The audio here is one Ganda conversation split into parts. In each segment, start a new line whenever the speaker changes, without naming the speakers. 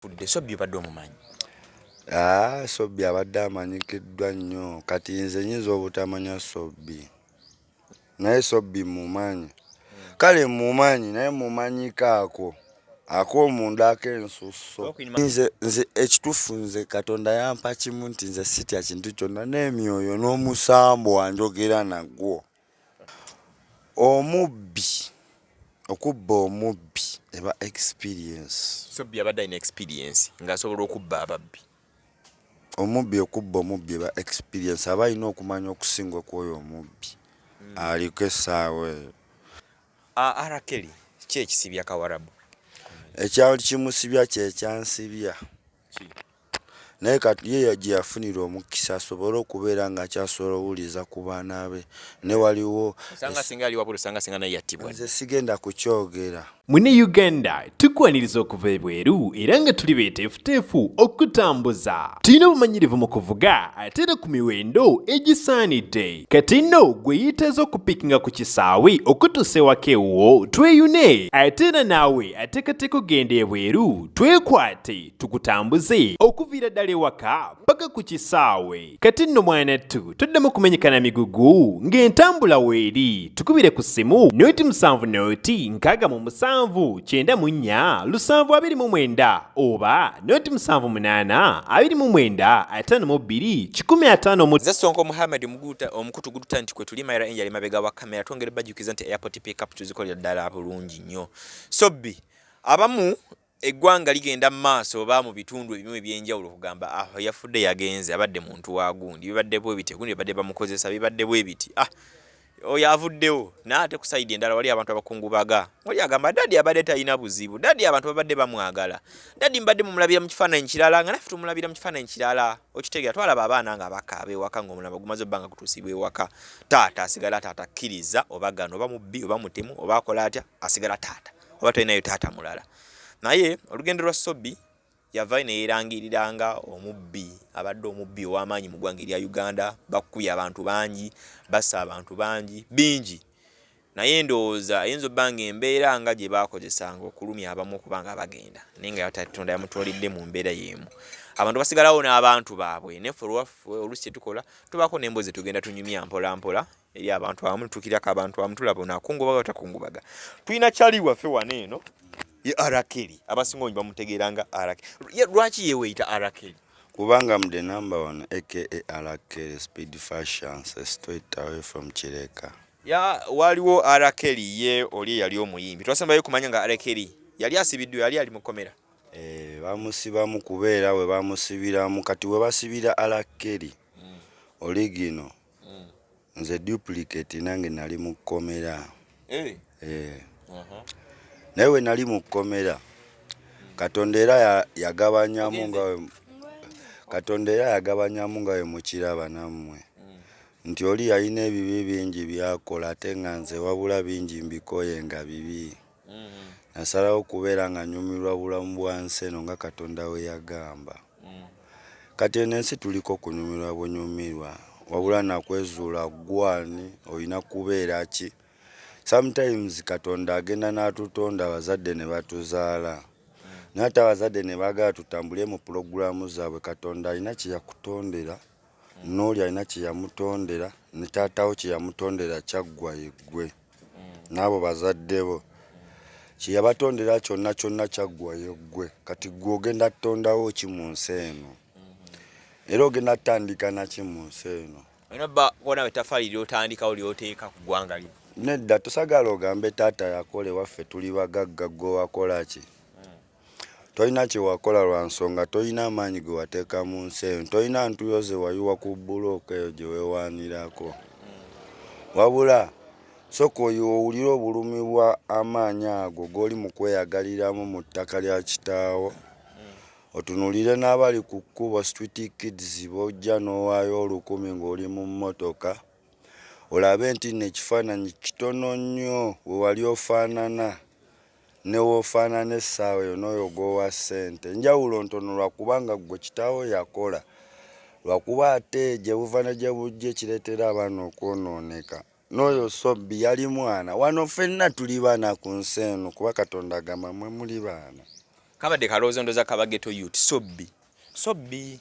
Fudde Sobbi badde omumanyi.
Sobbi abadde amanyikiddwa nnyo kati nze nyinza obutamanya Sobbi naye Sobbi mumanyi. Kale mumanyi naye mumanyiko ak'omunda ak'ensusso. Nze ekituufu nze Katonda yampa kimu nti nze sitya kintu kyonna n'emyoyo n'omusambo wanjogera nagwo. Omubbi okubba omubbi eba experience.
Sobbi abadde alina experience ng'asobola okubba ababbi.
Omubbi okubba omubbi eba experience aba alina okumanya okusinga kw'oyo omubbi aliko essaawa eyo.
Arakeli ki ekisibya Kawarabu?
Ekyalo kimusibya kye kyansibya naye kati ye gye yafunira omukisa asobole okubeera nga akyasobola owuliza ku baana be ne waliwo
osanga singa ali wabula osanga singa naye yattibwa.
Nze sigenda kukyogera.
Mune Uganda tukwaniriza okuva ebweru era nga tuli beeteefuteefu okutambuza. Tulina obumanyirivu mu kuvuga ate era ku miwendo egisaanidde. Kati nno gwe yeetaaza okupikinga ku kisaawe okutuusa ewaka ewuwo tweyune ate era naawe ateekateeka ogenda ebweru twekwate tukutambuze okuviira ddala ewaka paka ku kisaawe. Kati nno mwanattu toddamu kumenyekana migugu ng'entambula weeri tukubire ku ssimu noti 7 noti 67 94 729 oba noti 78 29 52 150.
Nze Sonko Muhammad omukutu guduta nti kwe tuli mayira enjali mabega wa kamera twongere bajjukiza nti airport pickup tuzikolera ddala bulungi nnyo. Sobbi abamu eggwanga ligenda maaso oba mu bitundu ebimu ebyenjawulo kugamba yafudde yagenze abadde muntu wa gundi bibadde bwe biti gundi bibadde bamukozesa bibadde bwe biti oyo avuddewo n'ate ku sayidi endala wali abantu abakungubaga wali agamba dadi abadde talina buzibu dadi abantu babadde bamwagala dadi mbadde mumulabira mu kifaananyi kirala nga naffe tumulabira mu kifaananyi kirala okitegeera twalaba abaana nga bakaaba ewaka ng'omulaba gumaze ebbanga kutuusibwa ewaka taata asigala taata akkiriza oba gano oba mubbi oba mutemu oba akola atya asigala taata oba talinayo taata mulala. Naye olugendo lwa Sobbi yava ne yeerangiriranga omubbi abadde omubbi ow'amaanyi mu ggwanga erya Uganda bakubye abantu bangi bassa abantu bangi bingi naye ndowooza ayinza obbanga embeera nga gye baakozesanga okulumya abamu okubanga bagenda naye nga Katonda yamutwalidde mu mbeera y'emu abantu basigalawo n'abantu baabwe neffe olwaffe oluusi kye tukola tubaako n'emboozi tugenda tunyumya mpola mpola eri abantu abamu tutukirako abantu abamu tulaba onaakungubaga otakungubaga tulina kyali waffe wano eno ye Arakeli abasinga onyi bamutegeeranga Arakeli. Lwaki yeweeyita Arakeli?
Kubanga I'm the number one aka Arakeli speed fashion straight away from Kireka.
Waliwo Arakeli ye oli yali omuyimbi twasembayo kumanya nga Arakeli yali asibiddwa yali ali mu kkomera.
Bamusiba mu kubeera we bamusibiramu kati we basibira Arakeli oligino nze duplicate nange nali mu kkomera. Naye we nali mu kkomera Katonda era yagabanyamu nga we mukiraba nammwe nti oli yalina ebibi bingi byakola ate nga nze wabula bingi mbikoye nga bibi. Nasalawo okubeera nga nyumirwa bulamu bwansi eno nga Katonda we yagamba. Kati eno ensi tuliko kunyumirwa bunyumirwa wabula nakwezuula gwani olina kubeera ki. Sometimes Katonda agenda n'atutonda abazadde ne batuzaala n'ate abazadde ne baagala tutambule mu pulogulaamu zaabwe. Katonda alina kye yakutondera n'oli alina kye yamutondera ne taatawo kye yamutondera kyaggwa yeggwe n'abo bazadde bo kye yabatondera kyonna kyonna kyaggwa yeggwe. Kati gwe ogenda tutondawo ki mu nsi eno era ogenda tutandika naki mu nsi eno.
Olina bba wona wetafaali ly'otandikawo ly'oteeka ku ggwanga lyo.
Nedda tosagala ogambe taata yakole waffe tuli bagagga gwe wakola ki. Tolina kye wakola lwa nsonga tolina amaanyi ge wateeka mu nsi eyo tolina ntuyo ze wayiwa ku bbulooka eyo gye weewaanirako wabula sooka owulire obulumi bwa amaanyi ago g'oli mu kweyagaliramu mu ttaka lya kitaawo otunulire n'abali ku kkubo street kids bojja n'owaayo 1000 ng'oli mu mmotoka olabe nti n'ekifaananyi kitono nnyo we wali ofaanana ne woofaanana essaawa eyo n'oyo g'owa ssente njawulo ntono lwakubanga gwe kitaawo yakola lwakuba ate gye buva ne gye bujja kireetera abaana okwonooneka. N'oyo Sobbi yali mwana wano ffenna tuli baana ku nsi eno kuba Katonda agamba mwe muli baana.
kabadde kaloozo ndoza kabageto youth Sobbi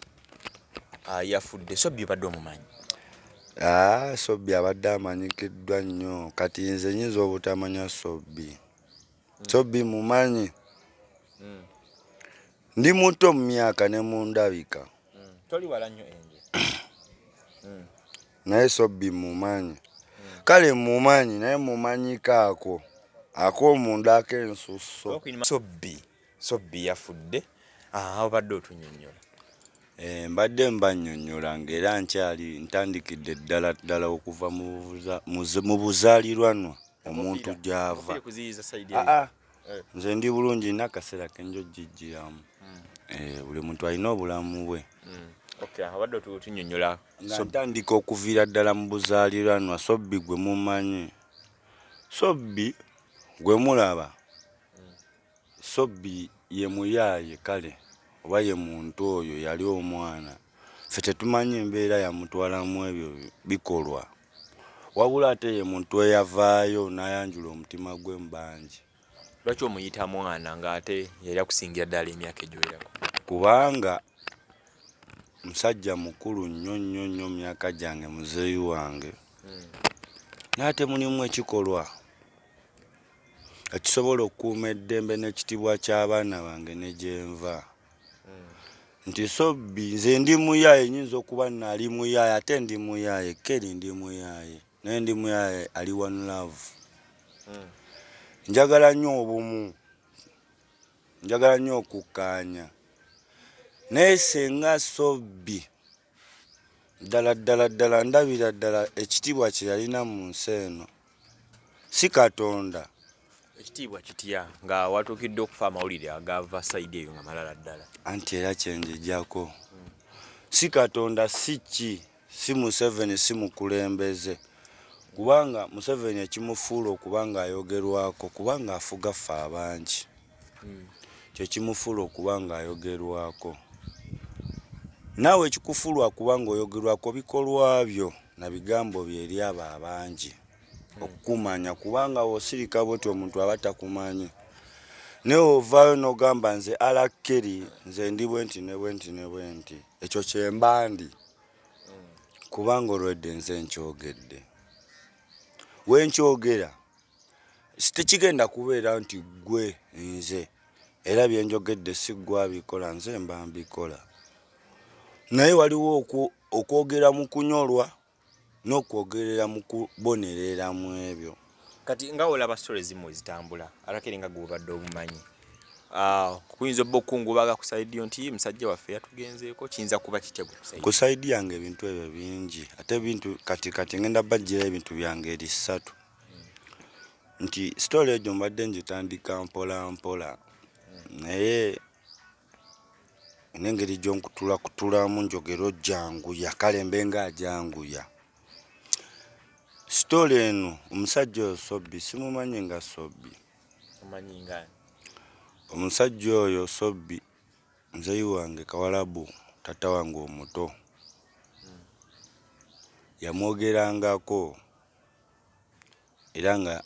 yafudde. Sobbi badde omumanyi?
Sobbi abadde amanyikiddwa nnyo kati nze nyinza obutamanya Sobbi. Sobbi mumanyi. Ndi muto mu myaka ne mu ndabika.
Toli wala nnyo enje.
Naye Sobbi mumanyi. Kale mumanyi naye mumanyikaako ak'omunda ak'ensusso.
Sobbi yafudde. Obadde otunnyonnyola.
Mbadde mbannyonnyola ng'era nkyali ntandikidde ddala okuva mu buzaalirwanwa omuntu gy'ava. Nze ndi bulungi n'akaseera ke njogijjiramu. Buli muntu alina obulamu bwe.
Abadde otunnyonnyola.
Ntandika okuviira ddala mu buzaalirwanwa. Sobbi gwe mumanyi. Sobbi gwe mulaba. Sobbi ye muyaaye kale. Oba ye muntu oyo yali omwana. Ffe tetumanyi embeera yamutwalamu ebyo bikolwa. Wabula ate ye muntu eyavaayo n'ayanjula omutima gwe mbangi.
Lwaki omuyita mwana ng'ate yali akusingira ddala emyaka egyowerako?
Kubanga musajja mukulu nnyo myaka gyange muzeeyi wange. N'ate mulimu ekikolwa ekisobola okukuuma eddembe n'ekitibwa ky'abaana bange ne gyenva. Nti Sobbi nze ndi muyaaye, nyinza okuba nali muyaaye ate ndi muyaaye keri ndi muyaaye naye ndi muyaaye ali one love. Njagala nnyo obumu, njagala nnyo okukkaanya. Naye senga Sobbi ddala ndabira ddala ekitiibwa kye yalina mu nsi eno si Katonda.
Ekitiibwa kitya nga watuukidde okufa amawulire agava sayidi eyo nga malala ddala?
Anti era kyenjejjako si Katonda si Museveni si mukulembeze. Kubanga Museveni ekimufuula okuba ng'ayogerwako kubanga afuga ffe abangi. Kye kimufuula okuba ng'ayogerwako. Naawe ekikufuulwa kuba ng'oyogerwako bikolwa byo na bigambo bye eri abo abangi. Okukumanya kubanga osirika bw'oti omuntu aba takumanyi. Naye ovaayo n'ogamba nze alakeri nze ndi bwenti ne bwenti ne bwenti. Ekyo kyembandi. Kubanga olwedde nze nkyogedde. Wenkyogera tekigenda kubeera nti gwe nze era bye njogedde si gwe abikola nze mba mbikola. Naye waliwo okwogera mu kunyolwa n'okwogerera mu kubonerera mu ebyo.
Kati nga olaba stories zimu ezitambula alakeri nga gwe obadde obumanyi. Kuyinza obba okungubaga ku saidi nti musajja waffe yatugenzeeko, kiyinza kuba kitya gwe kusaidi?
Ku saidi yange ebintu ebyo bingi ate ebintu kati ngenda bajjira ebintu byange eri ssatu. Nti story egyo mbadde ngitandika mpola mpola naye n'engeri gy'onkutulamu njogera ojjanguya kale mbenga ajanguya. Story eno omusajja oyo Sobbi simumanyi nga Sobbi.
Omanyi ngani?
Omusajja oyo Sobbi nzeeyi wange Kawalabu tata wange omuto. Yamwogerangako era nga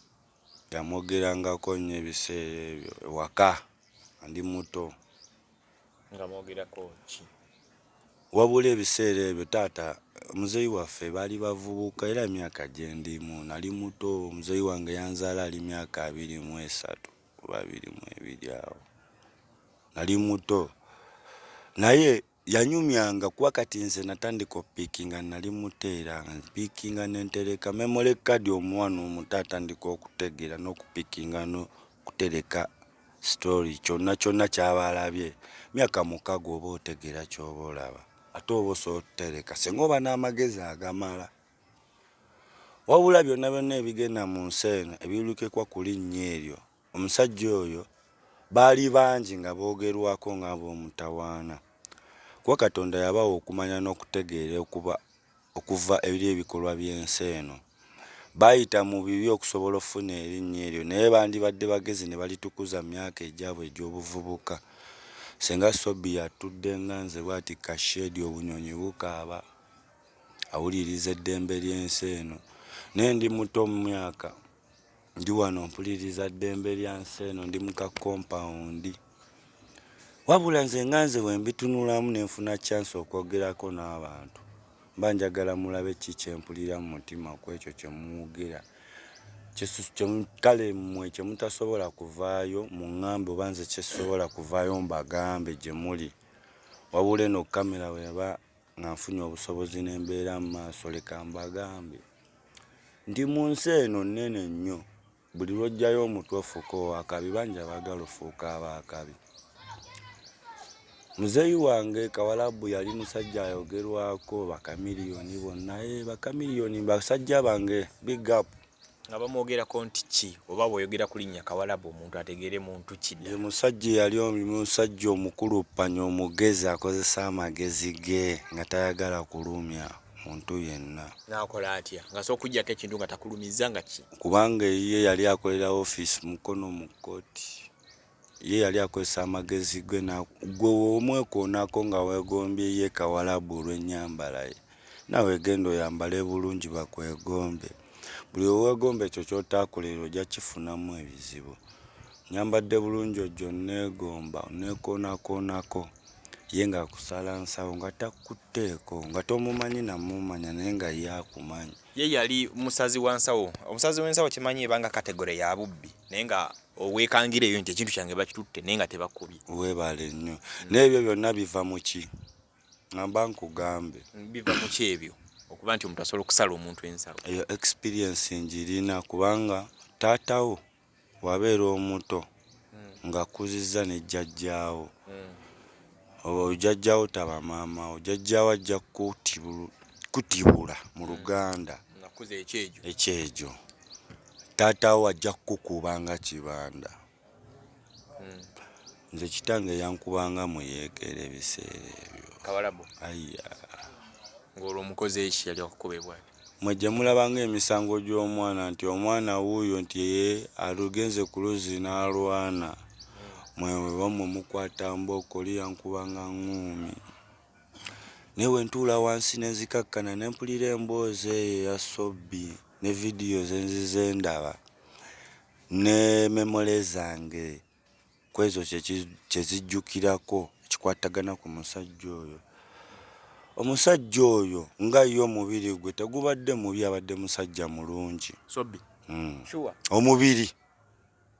yamwogerangako nnyo ebiseera ebyo ewaka ndi muto.
Nga mwogerako ki?
Wabula ebiseera ebyo taata muzeeyi waffe baali bavubuka era emyaka gye ndimu nali muto. Muzeeyi wange yanzaala ali myaka 23 oba 22 awo. Nali muto naye yanyumyanga kuba kati nze natandika opiikinga nali muteera mpiikinga nentereka memory card omwana omuto atandika okutegeera n'okupiikinga n'okutereka story kyonna ky'abalabye. Myaka mukago oba otegeera ky'oba olaba ate oba osotereka senga oba n'amagezi agamala. Wabula byonna ebigenda mu nsi eno ebirukekwa ku linnya eryo omusajja oyo baali bangi nga boogerwako ng'ab'omutawaana. Kuba Katonda yabawa okumanya n'okutegeera okuva eri ebikolwa by'ensi eno. Baayita mu bibi okusobola okufuna erinnya eryo naye bandibadde bagezi ne balitukuza myaka egyabwe egy'obuvubuka. Senga Sobbi yatudde nga nze bw'ati kashedi obunyonyi bukaaba awuliriza eddembe ly'ensi eno. Naye ndi muto mu myaka ndi wano mpuliriza ddembe lya nsi eno ndi mu ka compound. wabula nze nganze wembitunulamu nenfuna chance okwogerako n'abantu mba njagala mulabe ki kyempulira mu mutima kwekyo kyemwogera kale mmwe kyemutasobola kuvaayo muŋŋambe oba nze kyesobola kuvaayo mbagambe gye muli wabula eno kamera weba nga nfunye obusobozi n'embeera mu maaso leka mbagambe ndi mu nsi eno nnene nnyo buli lwojjayo omutwe ofuuka owakabi banja baagala ofuuka abaakabi muzeeyi wange Kawalabu yali musajja ayogerwako bakamiliyoni bonna bakamiliyoni basajja bange big up
nga bamwogerako nti ki oba bw'oyogera ku linnya Kawalabu omuntu ategeere muntu kidda
ye musajja yali omusajja omukuluppanya omugezi akozesa amagezi ge nga tayagala kulumya muntu yenna
n'akola atya nga so okuggyako ekintu nga takulumiza nga ki
kubanga ye yali akolera office mukono mu kkooti ye yali akozesa amagezi ge gwe omwekoonako nga weegombye ye Kawalabu olw'ennyambala ye nawe genda oyambale bulungi bakwegombe buli oweegombe ekyo ky'otaakolera ojja kifunamu ebizibu nyambadde bulungi ojjo neegomba neekoonakoonako ye nga akusala nsawo nga takutteeko nga tomumanyi namumanya naye nga ye akumanyi
ye yali musazi wa nsawo omusazi w'ensawo kimanyi ebanga kategore ya bubbi naye nga oweekangireyo nti ekintu kyange bakitutte naye nga tebakubye
weebale nnyo n'ebyo byonna biva mu ki ngamba nkugambe
biva mu ki ebyo okuba nti omuntu asobola okusala omuntu ensawo
eyo experience njirina kubanga taatawo wabeera omuto nga kuzizza ne jjajjaawo ojjajjaawo taba maama ojjajjaawo ajja kutibula mu Luganda ekyejo taatawo ajja kukukuba nga kibanda nze kitange yankubanga muyeekera ebiseera ebyo
Kawalabu
aya
ng'olwo omukozi eki yali okukubibwa
mwe gye mulabanga emisango gy'omwana nti omwana wuuyo nti ye alugenze ku luzzi n'alwana mwewebamwe mukwata mbooko liyankubanga ng'umi naye wentuula wansi nenzikakkana nempulira emboozi eyo eya Sobbi ne vidiyo zenzize ndaba ne memole zange kwezo kyezijjukirako ekikwatagana ku musajja oyo omusajja oyo nga ye omubiri gwe tegubadde mubi abadde musajja mulungi
Sobbi sure
omubiri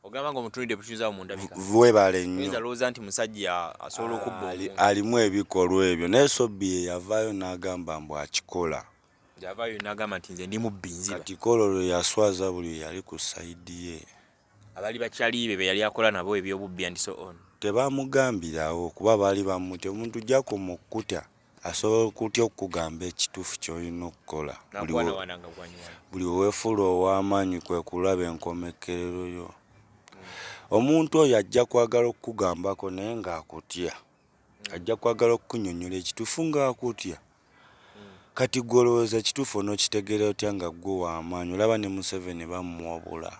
ogamba nga omutunide butuuza mu ndabika
webale nnyo
nza looza nti musajja asobola okubba
alimu ebikolwa ebyo naye Sobbi ye yavaayo n'agamba mbu akikola
yavaayo n'agamba nti nze ndi mubbi nziba
kati kololo yaswaza buli yali ku sayidi ye
abali bakyaliibe be yali akola nabo ebyobubbi and so on
tebamugambirawo kuba baali bamutya omuntu gyako mu kkutya asobola okutya okukugamba ekituufu ky'olina okukola buli weefuula ow'amaanyi kwe kulaba enkomekerero yo omuntu oyo ajja kwagala okukugambako naye ng'akutya ajja kwagala okukunnyonnyola ekituufu ng'akutya kati gwolowooza ekituufu onokitegeera otya nga ggwe w'amaanyi olaba ne Museveni bamuwabula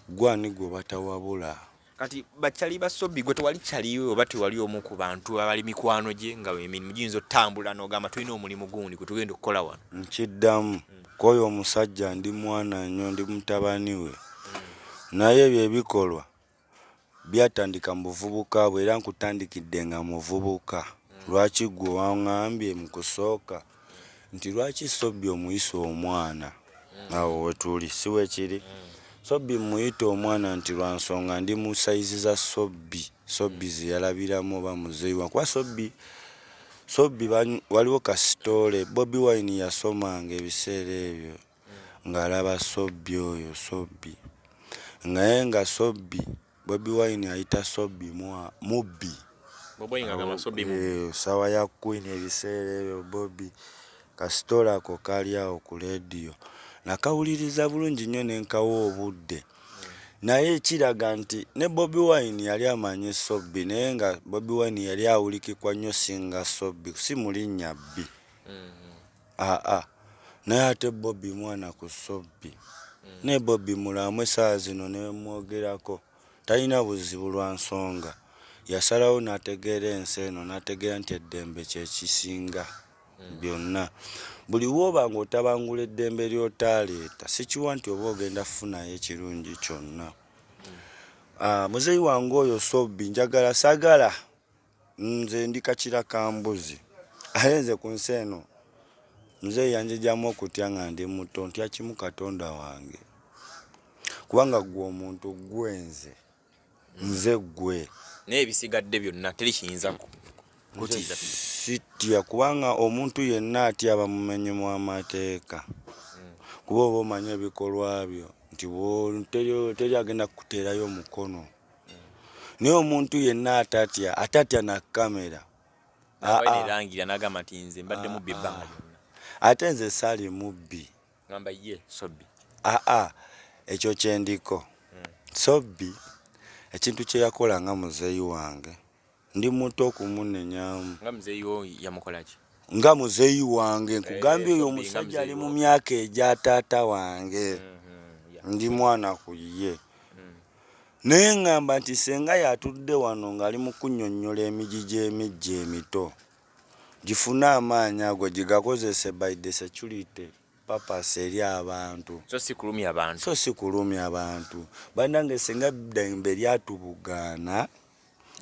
gwani gwe batawabula
kati bakyali ba Sobbi gwe tewali kyaliwe oba tewali omu ku bantu abali mikwano gye nga emirimu giyinza otambula n'ogamba tulina omulimu gundi gwe tugenda okukola wano
nkiddamu kwoyo omusajja ndi mwana nnyo ndi mutabani we naye ebyo ebikolwa byatandika mu buvubuka bwe era nkutandikidde nga muvubuka lwaki gwe waŋŋambye mu kusooka nti lwaki Sobbi omuyisa omwana awo wetuli si wekiri Sobbi muyita omwana nti lwa nsonga ndi mu sayizi za Sobbi ze yalabiramu oba muzeeyi wange kuba Sobbi waliwo kasitoole Bobi Wine yasomanga ebiseera ebyo ng'alaba Sobbi oyo Sobbi naye nga Sobbi Bobi Wine ayita Sobbi mubbi sawa ya Queen ebiseera ebyo Bobi kasitoole ako kaali awo ku leediyo nakawuliriza bulungi nnyo nenkawa obudde naye ekiraga nti ne Bobi Wine yali amanyi Sobbi naye nga Bobi Wine yali awulikikwa nnyo singa Sobbi si mulinnya bbi naye ate Bobi mwana ku Sobbi ne Bobi mulamu essaawa zino nemwogerako talina buzibu lwa nsonga yasalawo n'ategeera ensi eno n'ategeera nti eddembe kyekisinga byonna buli wooba ng'otabangula eddembe ly'otaaleeta sikiwa nti oba ogenda kufunayo ekirungi kyonna Muzeeyi wange oyo Sobbi njagala sagala nze ndi kakira ka mbuzi ayenze ku nsi eno muzeeyi yanjigyamu okutya nga ndi muto ntya kimu Katonda wange kubanga gwe omuntu gwenze nze gwe
n'ebisigadde byonna teri kiyinza kutiiza
sitya kubanga omuntu yenna atya bamumenye mu amateeka kuba oba omanya ebikolwa byo nti teri agenda kukuteerayo mukono naye omuntu yenna atatya na kamera
erangira n'agamba nti nze mbadde mubbi ebbanga lyonna
ate nze saali mubbi
ngamba ye Sobbi
ekyo kyendiko Sobbi ekintu kye yakola nga muzeeyi wange ndi muto okumunenyamu
nga muzeeyi wo yamukola ki
nga muzeeyi wange nkugambye oyo omusajja ali mu myaka egya taata wange ndi mwana ku ye naye ngamba nti senga yatudde wano ng'ali mu kunnyonnyola emigigi emijja emito gifune amaanyi ago gigakozese by the security purpose eri abantu
so si kulumya abantu bannange senga ddembe lyatubugaana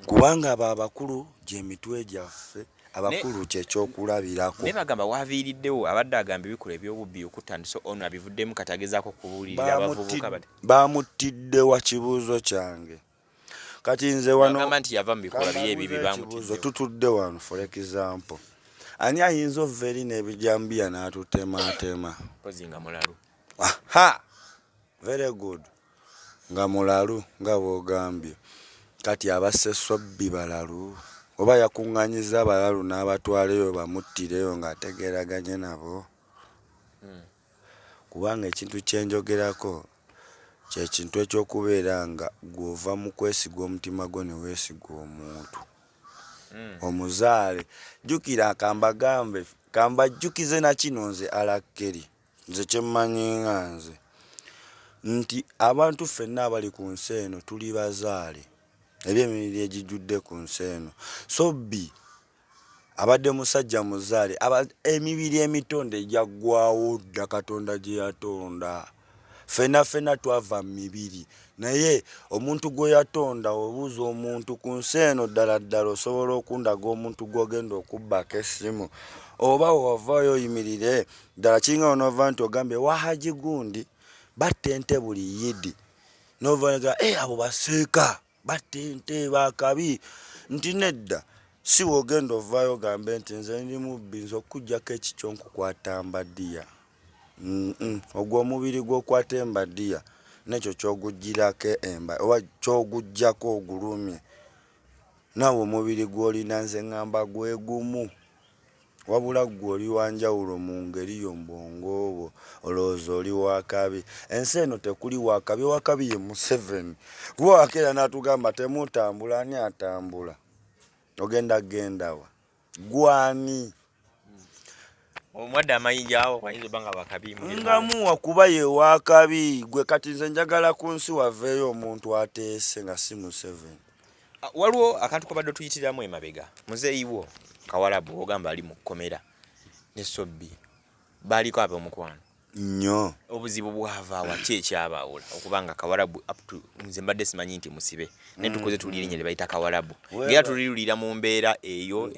kubanga abo abakulu gy'emitwe gyaffe abakulu kyekyokulabirako naye bagamba waaviiriddewo abadde agamba ebikola ebyobubbi okutandisa ono abivuddemu kati agezaako okubuulirira abavubuka bati
baamutidde wa kibuuzo kyange kati nze wano
agamba nti yava mu bikolwa biri ebibi baamutidde
tutudde wano for example ani ayinza ova eri n'ebijambiya n'atutematema
pozi nga mulalu
very good nga mulalu nga bwogambye kati abasse Sobbi balalu oba yakuŋŋanyiza abalalu n'abatwaleyo bamuttireyo ng'ategeeraganye nabo kubanga ekintu kyenjogerako kyekintu ekyokubeera nga gw'ova mu kwesiga omutima gwo ne weesiga omuntu omuzaale jjukira kambajjukize na kino nze alakkeri nze kyemmanyi nga nze nti abantu ffenna abali ku nsi eno tuli bazaale eby'emibiri egijjudde ku nsi eno Sobbi abadde musajja muzaale emibiri emitonde egyaggwawo dda Katonda gye yatonda ffenna twava mu mibiri naye omuntu gwe yatonda obuuza omuntu ku nsi eno ddala osobola okundaga omuntu gw'ogenda okubbako essimu oba wavaayo oyimirire ddala kiringa onova nti ogambye wahaji gundi batta ente buli yidi nova abo baseeka batta ente bakabi nti nedda si wogenda ovaayo ogambe nti nze ndi mubbi nze okuggyako ekikyo nkukwata mbaddiya ogwo omubiri gw'okwata embaddiya nekyo kyogugirako oba kyoguggyako ogulumye naawe omubiri gw'olina nze ŋŋamba gwe gumu wabula gwe oli wanjawulo mu ngeri yo mbongo obwo olowooza oli wakabi ensi eno tekuli wakabi wakabi ye Museveni kuba wakeera n'atugamba temutambula ani atambula genda wa gwani
omwadde amayinja awo bayinza banga bakabi
ngamuwa kuba ye wakabi gwe kati nze njagala ku nsi waveeyo omuntu ateese nga si Museveni
waliwo akantu kabadde tuyitiramu emabega muzeeyi wo Kawalabu ogamba ali mu kkomera ne Sobbi baaliko ab'omukwano
nnyo
obuzibu bwavaawa ki ekyabaawula okubanga Kawalabu nze mbadde simanyi nti musibe naye tukoze tuli erinnya lye bayita Kawalabu ngera tulirulira mu mbeera eyo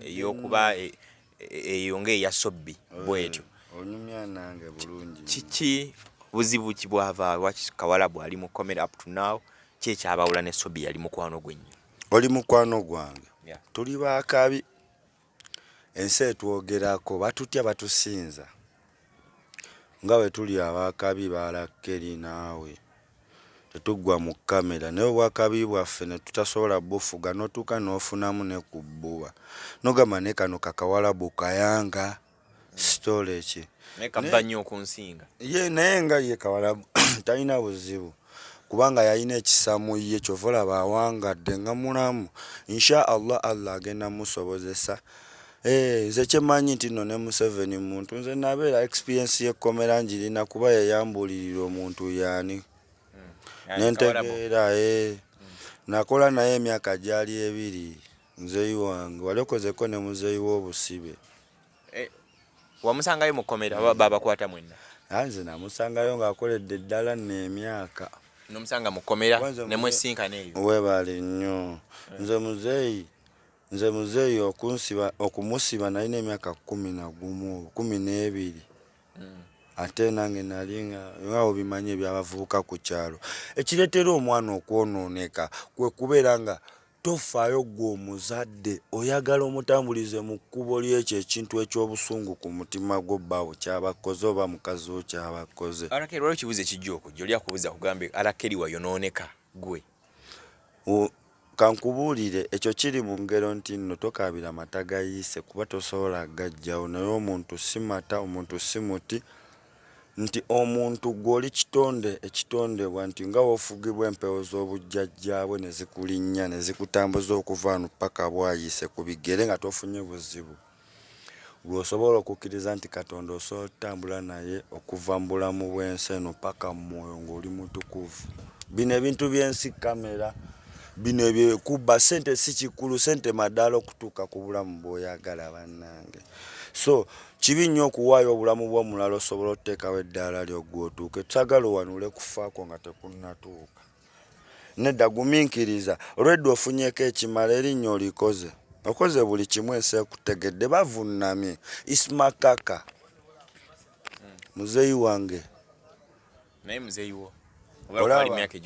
ey'okuba eyo ng'eya Sobbi bwetyo
onyumya nange bulungi
kiki buzibu ki bwavaawa Kawalabu ali mu kkomera up to now ki ekyabaawula ne Sobbi yali mukwano gwe nnyo
oli mukwano gwange tuli baakabi ensi etwogerako batutya batusinza nga bwe tuli abaakabi baalakkeri naawe tetuggwa mu kamera naye obwakabi bwaffe ne tutasobola bufuga n'otuuka n'ofunamu ne ku bbuba n'ogamba ne kano Kakawalabu kayanga sitole ki
naye kabba nnyo okunsinga
ye naye nga ye Kawalabu talina buzibu kubanga yalina ekisa mu ye kyova olaba awangadde nga mulamu insha Allah agenda musobozesa nze kyemmanyi nti nno ne Museveni muntu nze nabeera experience y'ekkomera njirina kuba yayambulirira omuntu yaani nentegeera nakola naye emyaka gyali ebiri muzeeyi wange wali okozeko ne muzeeyi w'obusibe
wamusangayo mu kkomera baba bakwata mwenna
nze namusangayo ng'akoledde ddala n'emyaka
nomusanga mukomera ne mwesinkana eyo
webale nnyo nze muzeeyi okumusiba nalina emyaka 12 ate nange nalinga ngawo bimanyi ebyabavubuka ku kyalo ekireetera omwana okwonooneka kwe kubeera nga tofaayo gwe omuzadde oyagala omutambulize mu kkubo lyekyo ekintu ekyobusungu ku mutima gwo bbaawo kyabakoze oba mukazi wo kyabakoze.
Arakeri waliwo kibuuzo ekijja okujja oli akubuuza kugambe Arakeri wayonooneka gwe
kankubuulire ekyo kiri mu ngero nti nno tokaabira mata gayiise kuba tosobola gajjawo naye omuntu si mata omuntu si muti nti omuntu gw'oli kitonde ekitondebwa nti nga wofugibwa empewo z'obujjajjaabwe ne zikulinnya ne zikutambuza okuva wano paka bwayiise ku bigere nga tofunye buzibu bw'osobola okukkiriza nti Katonda osobola otambula naye okuva mu bulamu bw'ensi eno paka mu mwoyo ng'oli mutukuvu. Bino ebintu by'ensi kamera bino ebyekubba sente si kikulu sente madaala okutuuka ku bulamu bw'oyagala bannange. So kibi nnyo okuwaayo obulamu bw'omulala osobola oteekawo eddaala lyo gw'otuuke twagala owanule kufaako nga tekunnatuuka. Nedda gumiikiriza olwedda ofunyeeko ekimala erinnya olikoze okoze buli kimu ensi ekutegedde bavunnamye ismakaka muzeeyi wange
naye muzeeyi wo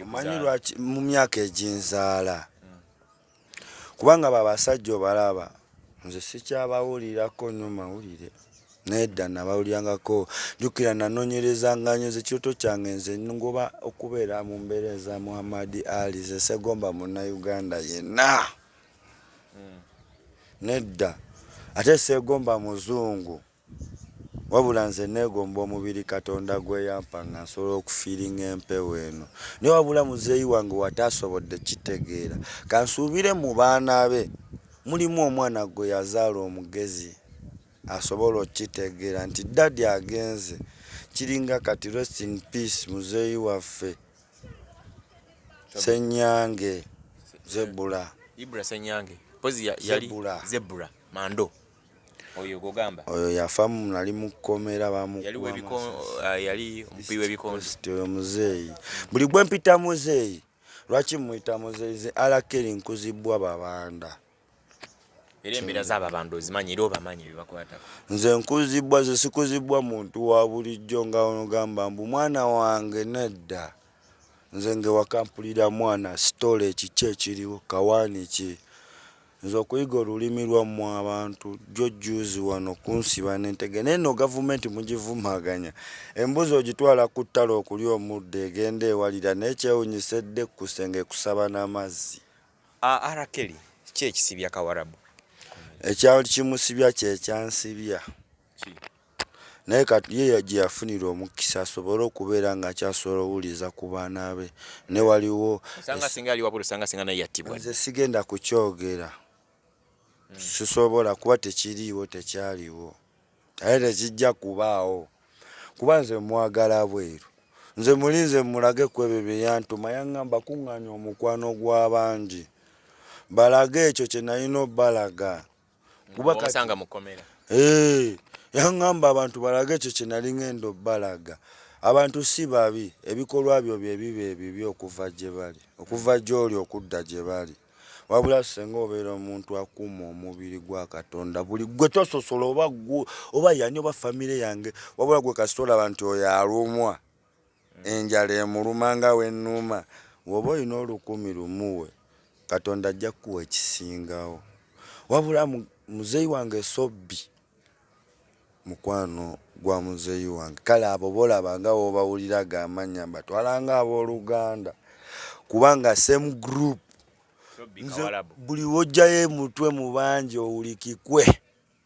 omanyi lwaki mu myaka eginzaala kubanga babasajja obalaba nze sikyabawulirako nnyo mawulire nedda nabawulirangako jjukira nanoonyerezanga nnyo nze kirooto kyange nze ngoba okubeera mu mbeera eza Muhammad Ali ze segomba munnayuganda yenna nedda ate segomba muzungu wabula nze neegomba omubiri Katonda gwe yampa nga nsobola okufiiringa empewo eno naye wabula muzeeyi wange wataasobodde kitegeera kansuubire mu baana be mulimu omwana gwe yazaala omugezi asobola okitegeera nti daddy agenze kiringa kati rest in peace muzeeyi waffe Senyange Zebula
Ibra Senyange pozi yali Zebula Mando oyo gogamba
oyo yafamu nali mukomera
yali mubbi w'ebikondo
muzeeyi buli gwe mpita muzeeyi lwaki muyita muzeeyi Arakeri nkuzibwa babanda
era embeera z'ababanda ozimanyi era obamanyi ebibakwatako
nze nkuzibwa ze sikuzibwa muntu wa bulijjo nga ogamba mbu mwana wange nedda nze ngewakampulira mwana sitole ekiki ekiriwo kawaani ki nze okuyiga olulimi lwammwe abantu jjojjuuzi wano kunsiba n'entege naye nno gavumenti mugivumaganya embuzi ogitwala ku ttale okulya omuddo egenda ewalira naye kyewunyisedde ku kusenge kusaba n'amazzi.
Arakeri ki ekisibya Kawarabu
ekyali kimusibya kyekyansibya naye kati ye gye yafunira omukisa asobole okubeera nga akyasobola owuliza ku baana be ne waliwo
osanga singa ali wabula osanga singa naye yattibwa
nze sigenda kukyogera sisobola kuba tekiriiwo tekyaliwo aye tekijja kubaawo kuba nze mwagala bweru nze mulinze mulage ku ebyo bye yantuma yaŋŋamba kuŋŋaanya omukwano gw'abangi balage ekyo kye nalina obbalaga kuba
osanga mukomera
yaŋŋamba abantu balage ekyo kye nali ŋŋenda obbalaga abantu si babi ebikolwa byo bye biba ebibi okuva gye bali okuva gy'oli okudda gye bali wabula senga obeera omuntu akuuma omubiri gwa Katonda buli gwe tososola oba yani oba famire yange wabula gwe kasitola abantu oyo alumwa enjala emuluma nga wennuuma woba olina 1,000 Katonda ajja kuwa ekisingawo wabula muzeeyi wange Sobbi mukwano gwa muzeeyi wange kale abo bolaba nga wobawuliraga amanya batwalanga abooluganda kubanga same group buli wojjayo mutwe mu bangi owulikikwe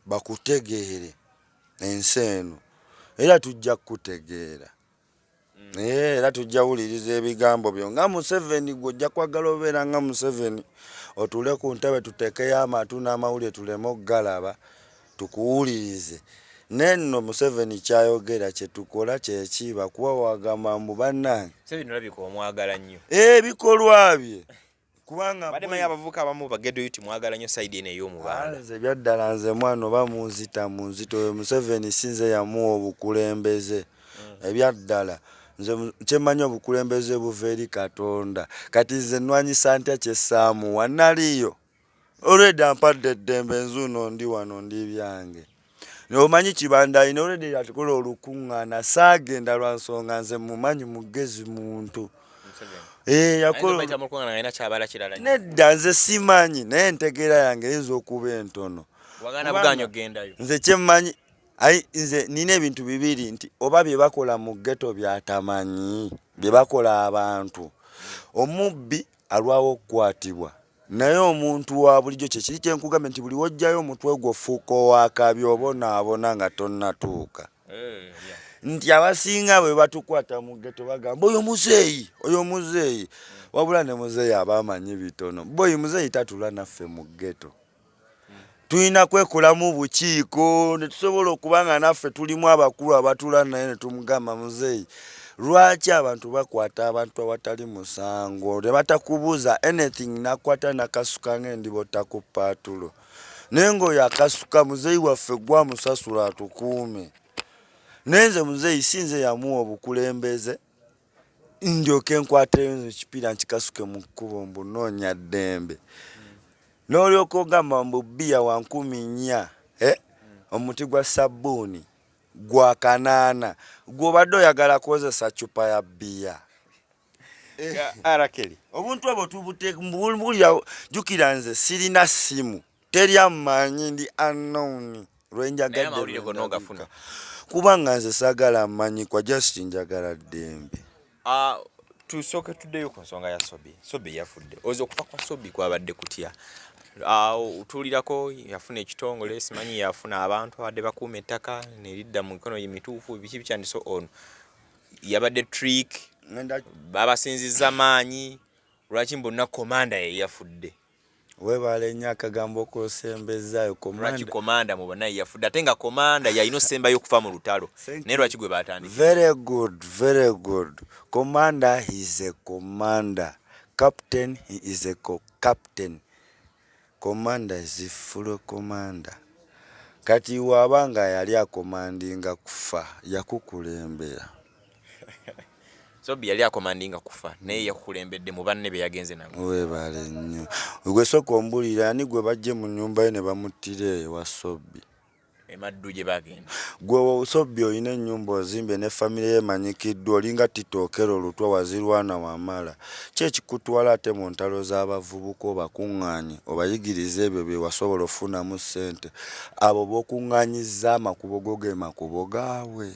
bakutegeere ensi eno era tujja kutegeera era tujja wuliriza ebigambo byo nga Museveni gw'ojja kwagala obeera nga Museveni otuule ku ntebe tuteekeyo amatu n'amawulire tuleme okugalaba tukuwulirize nenno Museveni kyayogera kye tukola kyekiba kuba wagamba mbu bannange
Museveni olabika omwagala nnyo
ebikolwa bye kubanga
bademanyi abavubuka abamu bagedo yuti mwagala nnyo sayidi eno ey'omubanda
nze byaddala nze mwana oba munzita oyo Museveni sinze yamuwa obukulembeze ebyaddala nze kyemanya obukulembeze buva eri Katonda kati nze nnwanyisa ntya kyessaamu wannaliyo already ampadde eddembe nzuuno ndi wano ndi byange omanyi Kibanda ayina already yatukola olukuŋŋaana saagenda lwa nsonga nze mumanyi mugezi muntu yakola nedda nze simanyi naye entegeera yange eyinza okuba entono nze kyemmanyi nze nina ebintu bibiri nti oba bye bakola mu ghetto byatamanyi bye bakola abantu omubbi alwawo okukwatibwa naye omuntu wa bulijjo kyekiri kyenkugambye nti buli wojjayo omutwe gwo ofuuka owakabi obonaabona nga tonnatuuka nti abasinga bwe batukwata mu ghetto bagamba oyo muzeeyi wabula ne muzeeyi aba amanyi bitono boyi muzeeyi tatula naffe mu ghetto tulina kwekolamu bukiiko ne tusobola okubanga naffe tulimu abakulu abatula naye ne tumugamba muzeeyi lwaki abantu bakwata abantu awatali musango ne batakubuuza anything nakwata nakasuka ng'endibo takupaatulo naye ng'oyo akasuka muzeeyi waffe gwamusasula atukuume naye nze muzeeyi si nze yamuwa obukulembeze ndyoke nkwateyo ekipiira nkikasuke mu kkubo mbunoonya ddembe n'olyoka ogamba mbubbiya wa 14 omuti gwa sabbuuni gwa 8 gw'obadde oyagala kwozesa cupa ya bbiya
Arakeli
obuntu obwo tubuteekubulya jjukira nze sirina ssimu teryammanyi ndi unknown lwenjagadde kubanga nze saagala mmanyi kwa just njagala ddembe
tusooke tuddeyo ku nsonga ya Sobbi yafudde oza okufa kwa Sobbi kwabadde kutya utuulirako yafuna ekitongole simanyi yafuna abantu abadde bakuuma ettaka neridda mu mikono emituufu biki bikyandise ono yabadde trick babasinzizza maanyi lwaki mbonna komanda ye yafudde
weebale nnyo akagambo okosembezaayo
lwaki komanda mu bonna ye yafudde ate nga komanda yalina osembayo okufa mu lutalo naye lwaki gwe batandika
very good commander he is a commander captain he is a captain commander is full commander kati wabanga yali akomandinga kufa yakukulembera
Sobbi yali akomandinga kufa naye yakukulembedde mu banne be yagenze nabo
weebale nnyo gwe sooka ombulira ani gwe bajje mu nnyumba ye ne bamuttira ewa Sobbi
emaddu gye bagenda
gwe Sobbi olina ennyumba ozimbe ne famire ye emanyikiddwa olinga titookero olutwa wazirwana wamala ki ekikutwala ate mu ntalo z'abavubuka obakuŋŋaanye obayigiriza ebyo bye wasobola ofunamu ssente abo b'okuŋŋaanyizza amakubo go ge makubo gaabwe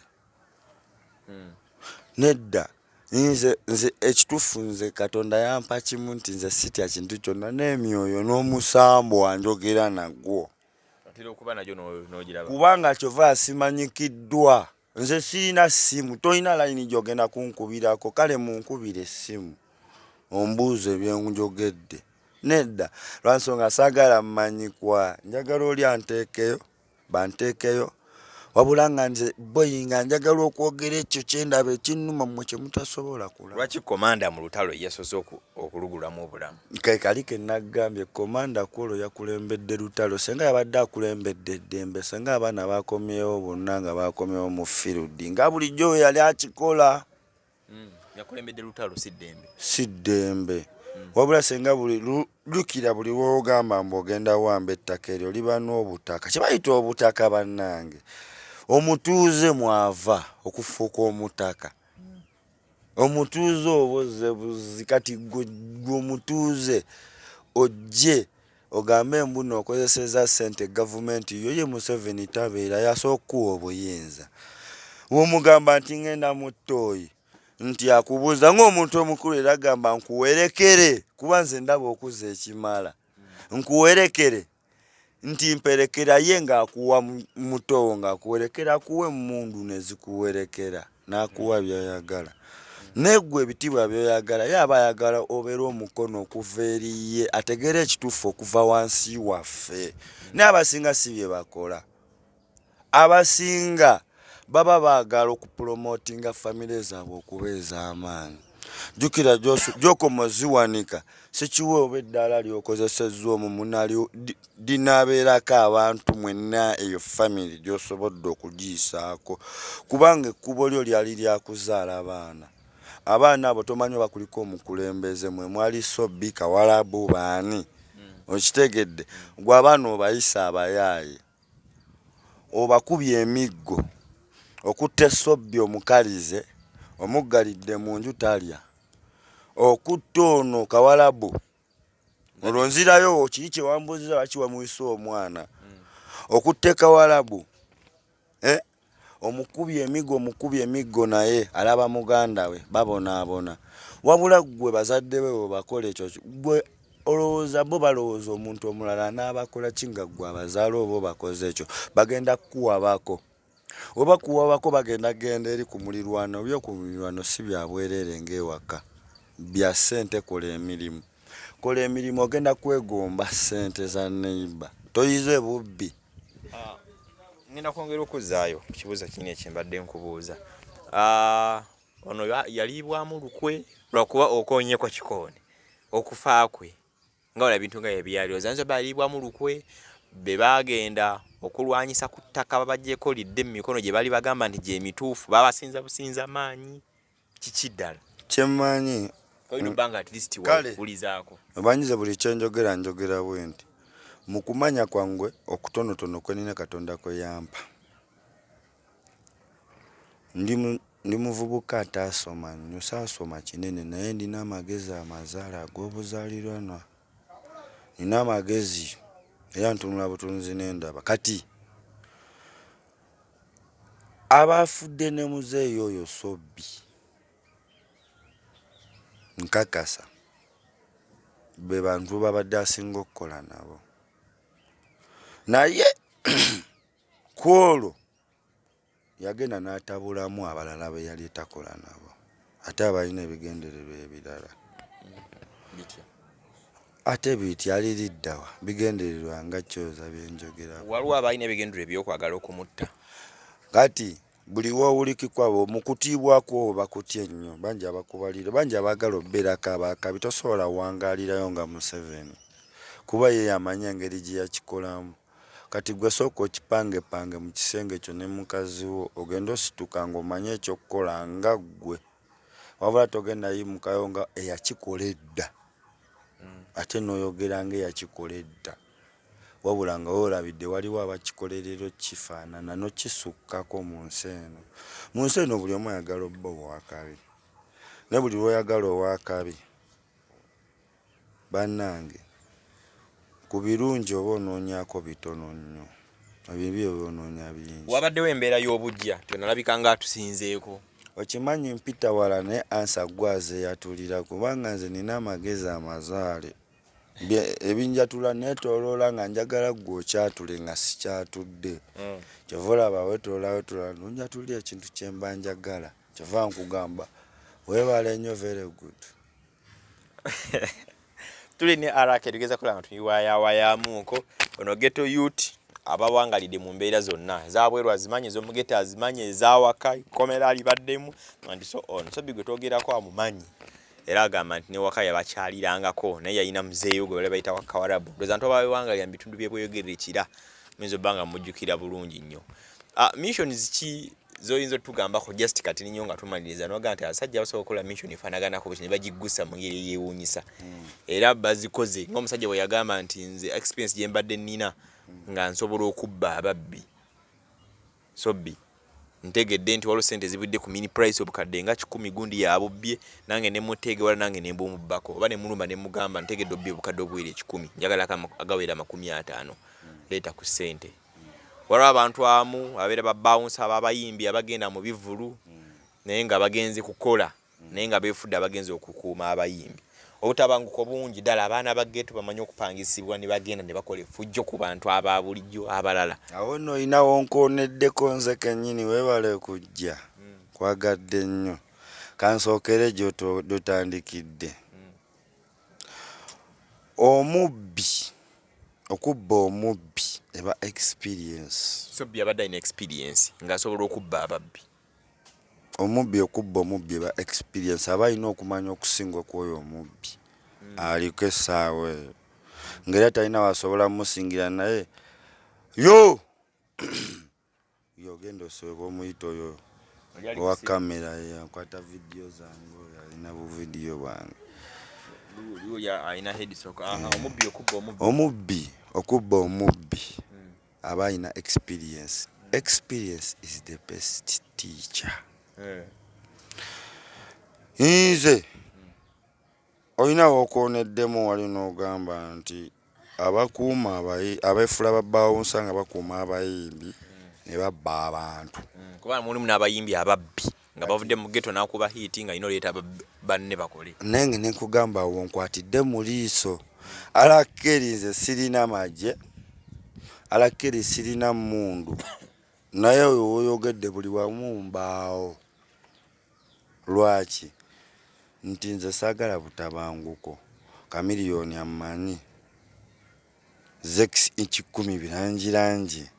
nedda nze ekituufu nze Katonda yampa kimu nti nze sitya kintu kyonna n'emyoyo n'omusambo wanjogera nagwo kubanga kyova simanyikiddwa nze sirina ssimu tolina layini gyogenda kunkubirako kale munkubira essimu ombuuzo ebyenjogedde nedda lwansonga saagala mmanyikwa njagala oli anteekeyo banteekeyo wabula nga nze boyi nga njagala okwogera ekyo kyendaba ekinnuma mmwe kye mutasobola kulaba
lwaki komanda mu lutalo yasoze okulugulamu obulamu
kali ke naggambye komanda kwolwo yakulembedde lutalo senga yabadde akulembedde eddembe senga abaana bakomyewo bonna nga bakomyewo mu firudi nga bulijjo we yali akikola
yakulembedde lutalo
si ddembe wabula senga lukira buli woogamba mbw'ogenda wamba ettaka eryo liba n'obutaka kye bayita obutaka bannange omutuuze mwava okufuuka omutaka omutuuze oboze buzi kati gwe omutuuze ojje ogambe mbuno okozeseza ssente gavumenti yo ye Museveni tabeera yasooka okuwa obuyinza w'omugamba nti ngenda mu ttooyi nti akubuuza ng'omuntu omukulu era agamba nkuwerekere kuba nze ndaba okuza ekimala nkuwerekere nti mperekera ye ng'akuwa mutowo ng'akuwerekera akuwe emmundu ne zikuwerekera n'akuwa by'ayagala neggwe ebitibwa by'oyagala ye aba ayagala obeera omukono okuva eri ye ategeera ekituufu okuva wansi waffe naye abasinga si bye bakola abasinga baba baagala okupromotinga famire zaabwe okuba ez'amaanyi jjukira gy'okoma oziwanika sikiwe oba eddaala lyokozesezza omwo munalyo dinaabeerako abantu mwenna eyo family gy'osobodde okugiyisaako kubanga ekkubo lyo lyali lyakuzaala abaana abo tomanyi oba kuliko omukulembeze mwe mwali Sobbi Kawalabu baani okitegedde gwe abaana obayisa abayaaye obakubye emiggo okutta Sobbi omukalize omuggalidde mu nju talya okutta ono Kawalabu olwo nzirayo kiri kye wambuuziza lwaki wamuyisa omwana okutta Kawalabu omukubye emiggo naye alaba muganda we babonaabona wabula gwe bazadde be webakola ekyo gwe olowooza bo balowooza omuntu omulala n'abakola kinga gwe abazaala oba bakoze ekyo bagenda kukuwabako oba kuwabako bagenda eri ku mulirwano byoku mulirwano si bya bwereere ng'ewaka bya ssente kola emirimu ogenda kwegomba ssente za neighbor toyize bubbi.
Ngenda kwongera okuzaayo kibuuzo kinene kye mbadde nkubuuza. Ono yaliibwamu lukwe lwakuba okoonyeko kikoone okufa kwe nga wala bintu nga ebyaliwo zanziba yaliibwamu lukwe be bagenda okulwanyisa ku ttaka babaggyeko lidde mu mikono gye bali bagamba nti gye mituufu babasinza businza maanyi kiki ddala
kyemmanyi
olina obbanga at least wakulizaako
obanyize buli kyenjogera bwe nti mu kumanya kwange okutonotono kwe nina Katonda kwe yampa ndi muvubuka ataasoma nnyo saasoma kinene naye ndina amagezi amazaala ag'obuzaaliranwa nina amagezi era ntunula butunzi n'endaba kati abaafudde ne muzeeyi oyo Sobbi nkakasa be bantu babadde asinga okukola nabo naye kwolwo yagenda n'atabulamu abalala be yali takola nabo ate abalina ebigendererwa ebirala ate biti aliriddawa bigendererwa nga kyoza byenjogera
waliwo abalina ebigendererwa ebyokwagala okumutta
kati buli woowulikikwa mu kutiibwako bakutya ennyo bangi abakubalira bangi abaagala obbeerako abakabi tosobola wangaalirayo nga Museveni kuba ye yamanya engeri gye yakikolamu kati gwe sooka okipangepange mu kisenge kyo ne mukazi wo ogenda osituka ng'omanye ekyokukola nga ggwe wabula togenda yimukayo nga eyakikola edda ate n'oyogera ng'eyakikola edda wabula nga olabidde waliwo abakikolerero kifaanana n'okisukkako mu nsi eno buli omu ayagala obba owakabi ne buli lw'oyagala owakabi bannange ku birungi oba onoonyako bitono nnyo ebibi oba onoonya bingi
wabaddewo embeera y'obujja tonalabika nga atusinzeeko
okimanyi mpita wala naye ansa gwaze yatulira kubanga nze nina amagezi amazaale ebinjatula neetooloola nga njagala gwe okyatule nga sikyatudde kyova olaba wetoolawetola nonjatulira ekintu kye mba njagala kyova nkugamba weebala ennyo very good.
tuli ne arake tugeza kulanga tuyiwayawayaamuuko ono ghetto youth abawangalidde mu mbeera zonna ezabweru azimanye ez'omugeta azimanye ezawaka komera alibaddemu nti so on Sobbi gwe twogerako amumanyi era agamba nti ne waka yabakyalirangako naye yalina muzeeyo gwe bali bayita Kawalabu ndoza nto bawangalira mu bitundu byebweyogerera ekira muyinza obbanga mujjukira bulungi nnyo. Missions ki zoyinza otugambako just kati nnyo nga tumaliriza noga nti abasajja basobola okukola mission efanaganako bwe bagiggusa mu ngeri eyeewuunyisa era bazikoze ng'omusajja bwe yagamba nti nze experience gye mbadde nnina nga nsobola okubba ababbi Sobbi ntegedde nti waliwo ssente zibudde ku mini price obukadde nga 10 gundi yabubbye nange ne muteege wala nange ne mbumubbako oba ne mulumba ne mugamba ntegedde obbye obukadde obuwere 10 njagala agawera 50 leeta ku ssente waliwo abantu amu abeera babawunsa ababayimbi abagenda mu bivulu naye nga bagenze kukola naye nga beefudde abagenzi okukuuma abayimbi obutabanguko bungi ddala abaana ba ghetto bamanyi okupangisibwa ne bagenda ne bakola effujjo ku bantu aba bulijjo abalala
awo nno oyinawo nkooneddeko nze kennyini weebale kujja kwagadde nnyo kansookere gy'otandikidde omubbi okubba omubbi eba experience
Sobbi abadde alina experience ng'asobola okubba ababbi
omubbi okubba omubbi eba experience aba alina okumanya okusinga kw'oyo omubbi aliko essaawa eyo ng'era talina wasobola musingira naye yo yogenda osooka omuyita oyo owa kamera yankwata vidiyo zange oyo alina buvidiyo bwange omubbi okubba omubbi aba alina experience. Experience is the best teacher. Nze olina wokooneddemu wali n'ogamba nti abakuuma abeefula babbawunsa nga bakuuma abayimbi ne babba abantu.
Kuba mulimu n'abayimbi ababbi nga bavudde mu ghetto n'akuba hiiti nga ino leeta banne bakole.
Nange ne nkugamba wo nkwatidde mu liiso. Alakkeri nze sirina magye, alakkeri sirina mmundu, naye oyo woyogedde buli wamu mbaawo. Lwaki? Nti nze saagala butabanguko. Kamiliyoni ammanyi. Zex inchi 10 birangirangi.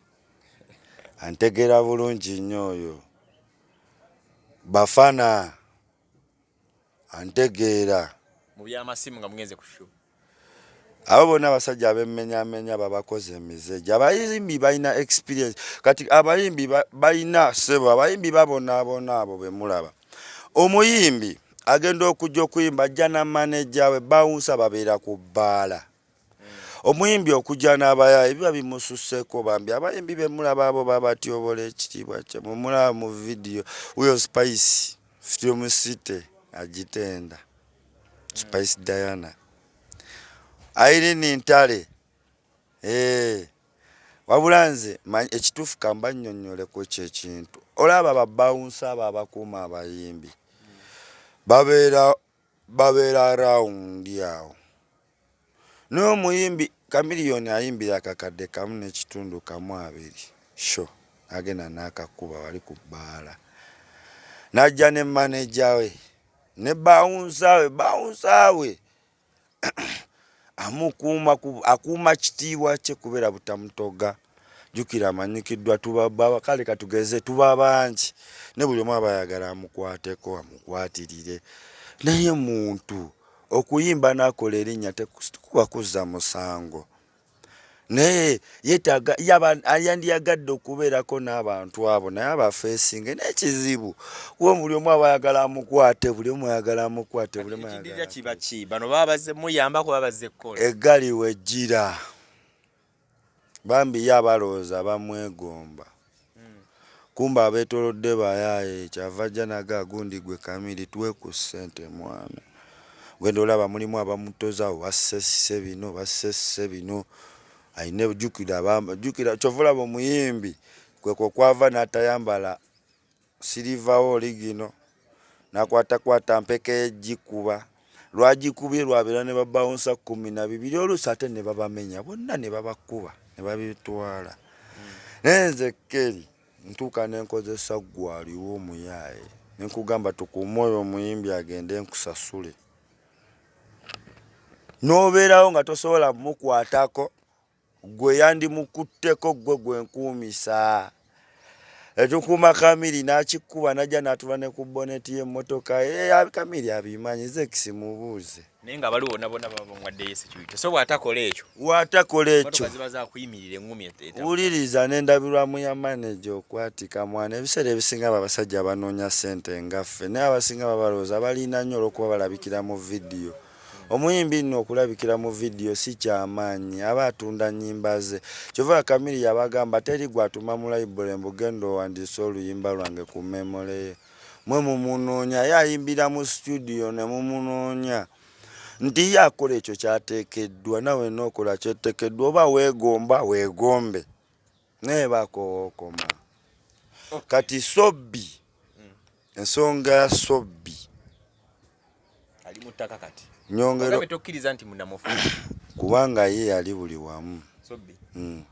Antegeera bulungi nnyo oyo. Bafana antegeera.
Mu by'amasimu nga mugenze ku show.
Abo bonna abasajja abemmenyaamenya babakoze emizeja. Abayimbi balina experience. Kati abayimbi balina sebo, abayimbi babonaabona abo be mulaba. Omuyimbi agenda okujja okuyimba ajja na manager we bawunsa babeera ku bbaala. Omuyimbi okujja n'abayayi biba bimususseko bambi abayimbi be mulaba abo babatyobola ekitiibwa kye mulaba mu vidiyo huyo Spice Film City agitenda Spice Diana Irene Ntale wabula nze ekituufu kamba nnyonnyole ku ekyo ekintu olaba babbawunsa abo abakuuma abayimbi babeera rawundi awo. N'omuyimbi Kamiliyoni ayimbira akakadde kamu n'ekitundu kamu 2 sho agenda n'akakuba wali ku bbaala n'ajja ne manager we ne bawunsa we akuuma kitiibwa kye kubeera butamutoga. Jjukira amanyikiddwa tuba kale katugeze tuba bangi ne buli omu abayagala amukwateko amukwatirire naye muntu okuyimba n'akola erinnya tekuba kuzza musango. Naye yeetaaga yandiyagadde okubeerako n'abantu abo naye abafeesinge n'ekizibu kuba buli omu abayagala amukwate buli omu ayagala amukwate buli omu ayagala
kiba ki bano baba bazze muyambako baba bazze kukola
eggali wejjira bambi ye abalowooza bamwegomba kumba abeetolodde bayaaye kyava ajja naga agundi gwe Kamiri tuwe ku ssente mwana gwenda olaba mulimu abamutoza bassesse bino ayine jjukira kyova olaba omuyimbi kwekwo kwava n'atayambala siliva oli gino n'akwatakwata mpeke y'ejjikuba lwagikubye lwabeera ne babbawunsa 12 oluusi ate ne babamenya bonna ne babakuba ne babitwala. Naye nze Keri ntuuka n'enkozesa gwaliwo omuyaaye ne nkugamba tukuume oyo omuyimbi agende nkusasule. N'obeerawo nga tosobola mukwatako gwe yandimukutteko gwe nkuumisa. Etukuuma Kamiri n'akikuba n'ajja n'atula ne ku boneti y'emmotoka Kamiri abimanyi Zex mubuuze.
Naye nga baliwo bonna babamwaddeyo security. So bw'atakola ekyo
bw'atakola
ziba zakuyimirira engumi
wuliriza n'endabirwamu ya manager okwatika mwana ebiseera ebisinga abasajja abanoonya ssente ngaffe naye abasinga babalowooza balina nnyo olw'okuba balabikira mu vidiyo. Omuyimbi nno okulabikira mu vidiyo si kyamaanyi aba atunda nnyimba ze. Kyova Kamiri yabagamba teri gwatuma mu library mbugenda owandiise oluyimba lwange ku memole ye. Mwe mumunoonya ye ayimbira mu studio ne mumunoonya nti ye akola ekyo kyateekeddwa nawe n'okola kyeteekeddwa oba weegomba weegombe naye bakowookoma. Kati Sobbi ensonga ya Sobbi
ali mu ttaka kati
nyongero
tokkiriza nti munamufu
kubanga ye yali buli wamu
Sobbi.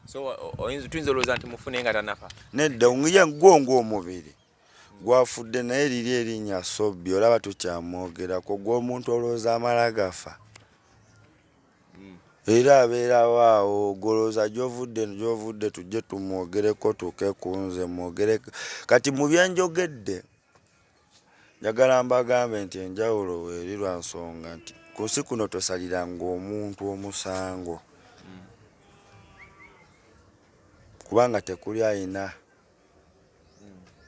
So tuyinza olowooza nti mufune nga tanafa
nedda ng'ye gongo omubiri gwafudde naye liri erinnya Sobbi olaba tukyamwogerako gw'omuntu olowooza amala gafa era abeerawo awo golooza gy'ovudde tujje tumwogereko tuke ku nze mwogereko. Kati mu byenjogedde njagala mbagambe nti enjawulo weeri lwa nsonga nti Kusi kuno tosaliranga omuntu omusango kubanga tekuli ayina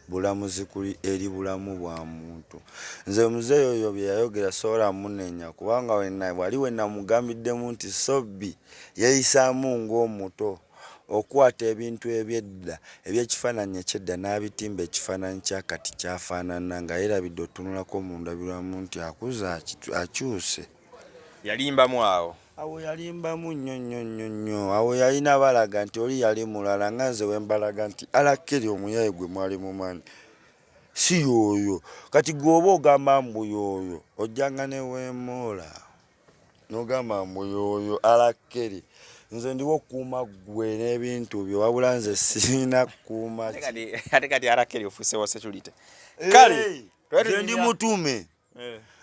bulamuzi kuli eri bulamu bwa muntu. Nze muzeeyi oyo bye yayogera sobola munenya kubanga wali wenamugambiddemu nti Sobbi yeeyisaamu ng'omuto okwata ebintu ebyedda ebyekifaananyi ekyedda n'abitimba ekifaananyi kyakati kyafaanana nga yeerabidde otunulako mu ndabirwamu nti akuze akyuse.
Yalimbamu awo
yalimbamu nnyo. Awo yalina balaga nti oli yali mulala nga nze wembalaga nti alakkeri omuyayi gwe mwali mumanyi si yoyo. Kati gwoba ogamba mbu yoyo ojjanga ne weemoola n'ogamba mbu yoyo alakkeri. Nze ndiwo okuuma ggwe n'ebintu byo wabula nze sirina kukuuma.
Ate kati alakkeri ofuuse wa security. Kale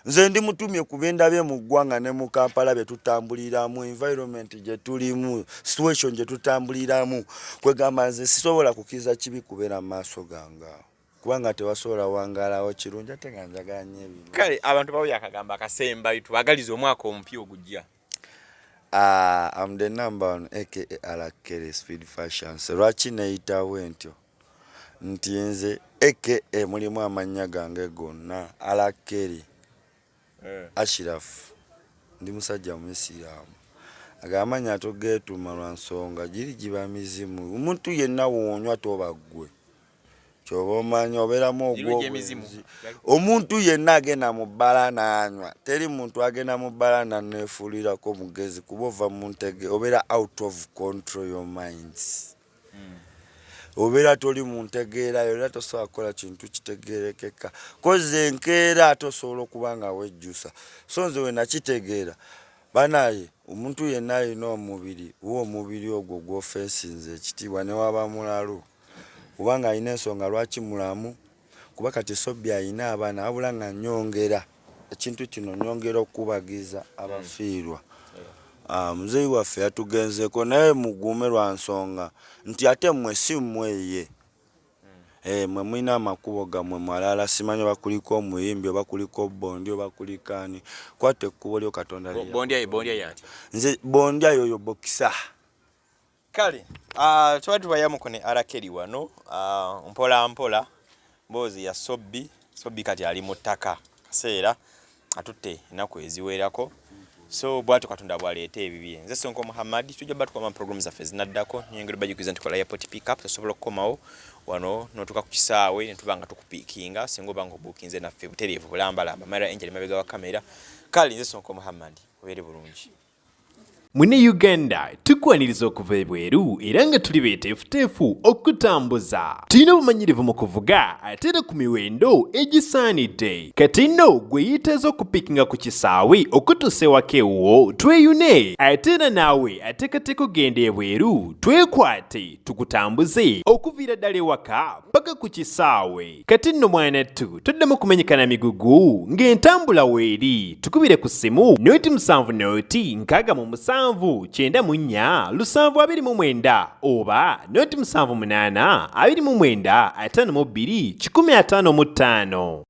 nze ndi mutumye kuba endabye mu ggwanga ne mu Kampala bye tutambuliramu, environment gye tulimu, situation gye tutambuliramu, kwegamba nze sisobola kukiza kibi kubeera mu maaso gange kubanga tewasobola wangaalawo kirungi ate nga njagala nnyo ebintu.
Kale abantu bawo yakagamba akasemba bitubagaliza omwaka omupya ogujja.
I'm the number one aka Alakkeri Speed Fashion. Lwaki neeyitawo ntyo nti nze aka mulimu amannya gange gonna Alakkeri Ashirafu ndi musajja Muisiraamu. Agamanya atogeetuma lwa nsonga giri giba mizimu. Omuntu yenna woonywa toba ggwe kyoba omanya obeeramu ogw'obwenzi. Omuntu yenna agenda mu bbala n'anywa. Teri muntu agenda mu bbala n'aneefuulirako mugezi kuba ova mu ntege obeera out of control your minds. Obeera toli mu ntegeerayo era tosobola kukola kintu kitegeerekeka koze enkeera tosobola okuba nga wejjusa. So nze we nakitegeera banaye omuntu yenna alina omubiri omubiri ogwo gw'ofeesinze ekitiibwa ne waba mulalu kubanga alina ensonga lwaki mulamu kuba kati Sobbi alina abaana wabula nga nnyongera ekintu kino nnyongera okubagiza abafiirwa. Muzeeyi waffe yatugenzeeko naye muguume lwa nsonga nti ate mmwe si mmweye. Mwe mulina amakubo gammwe malala simanyi oba kuliko omuyimbi oba kuliko bondi oba kuliko ani. Kwata ekkubo lyo Katonda
Bondya yanti.
Nze bondya yoyo bokisa.
Kale tuba tubayamuko ne Alakkeri wano mpola mpola mboozi ya Sobbi kati ali mu ttaka kaseera atutte ennaku eziwerako. So bwatu Katonda bwaleeta ebibye. Nze Sonko Muhammad tujja batukoma program zaffe zinaddako nyengero bajukiza ntukola airport pick up tusobola okukomawo wano notuka ku kisaawe ne tubanga tukupikinga singo bango bookinze naffe butereevu bulambalamba mara angel mabega wa kamera. Kale nze Sonko Muhammad obere bulungi.
Mune Uganda tukwaniriza okuva ebweru era nga tuli beeteefuteefu okutambuza. Tulina obumanyirivu mu kuvuga ate era ku miwendo egisaanidde. Kati nno gwe yeetaaza okupikinga ku kisaawe okutuusa ewaka ewuwo tweyune. Ate era naawe ateekateeka ogenda ebweru twekwate tukutambuze okuviira ddala ewaka paka ku kisaawe. Kati nno mwanattu toddamu kumenyekana migugu ng'entambula weeri tukubire ku ssimu noti 7 noti 6 9 724 oba noti 78 29 52 155.